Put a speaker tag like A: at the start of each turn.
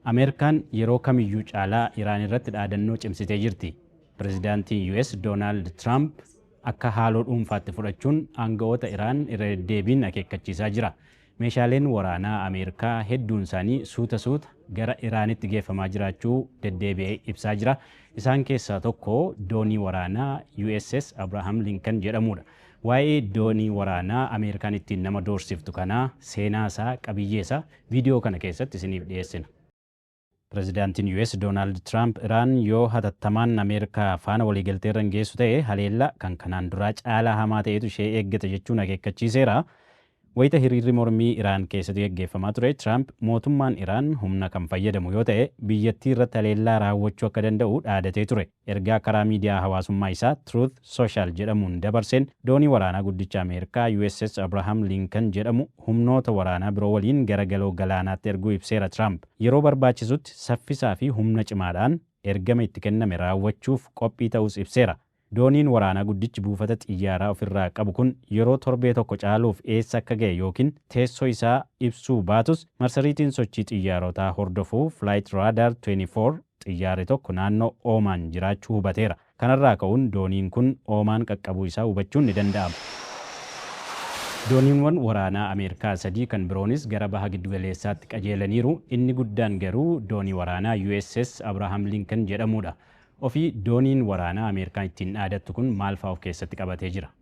A: Ameerikaan yeroo kamiyyuu caalaa Iraan irratti dhaadannoo cimsitee jirti. Pireezidaantiin US Doonaald Tiraamp akka haaloo dhuunfaatti fudhachuun aangawoota Iraan irra deddeebiin akeekkachiisaa jira. Meeshaaleen waraanaa Ameerikaa hedduun isaanii suuta gara Iraanitti geeffamaa jiraachuu deddeebi'ee ibsaa jira. Isaan keessaa tokko doonii waraanaa USS Abraham Lincoln jedhamudha. Waa'ee doonii waraanaa Ameerikaan ittiin nama doorsiftu kanaa seenaa isaa qabiyyee isaa viidiyoo kana keessatti isiniif dhiyeessina. Pireezidaantiin US Doonaald Tiraamp Iraan yoo hatattamaan Ameerikaa faana waliigaltee irra hin geessu ta'e haleellaa kan kanaan duraa caalaa hamaa ta'etu ishee eeggata jechuun akeekkachiiseera. Wayita hiriirri mormii Iraan keessatti gaggeeffamaa ture, Tiraamp mootummaan Iraan humna kan fayyadamu yoo ta'e biyyattii irratti haleellaa raawwachuu akka danda'u dhaadatee ture. Ergaa karaa miidiyaa hawaasummaa isaa Truth Social jedhamuun dabarseen doonii waraanaa guddicha Ameerikaa USS Abraham Lincoln jedhamu humnoota waraanaa biroo waliin gara galoo galaanaatti erguu ibseera Tiraamp. Yeroo barbaachisutti saffisaa fi humna cimaadhaan ergama itti kenname raawwachuuf qophii ta'us ibseera. Dooniin waraanaa guddichi buufata xiyyaaraa ofirraa qabu kun yeroo torbee tokko caaluuf eessa akka ga'e yookiin teessoo isaa ibsuu baatus marsariitiin sochii xiyyaarotaa hordofuu Flight Radar 24 xiyyaarri tokko naannoo Oomaan jiraachuu hubateera. Kanarraa ka'uun dooniin kun Oomaan qaqqabuu isaa hubachuun ni danda'ama. Dooniiwwan waraanaa Ameerikaa sadii kan biroonis gara baha giddugaleessaatti qajeelaniiru. Inni guddaan garuu doonii waraanaa USS Abraham Lincoln jedhamudha. Ofii dooniin waraanaa Ameerikaan ittiin dhaadattu kun maal fa'aa of keessatti qabatee jira?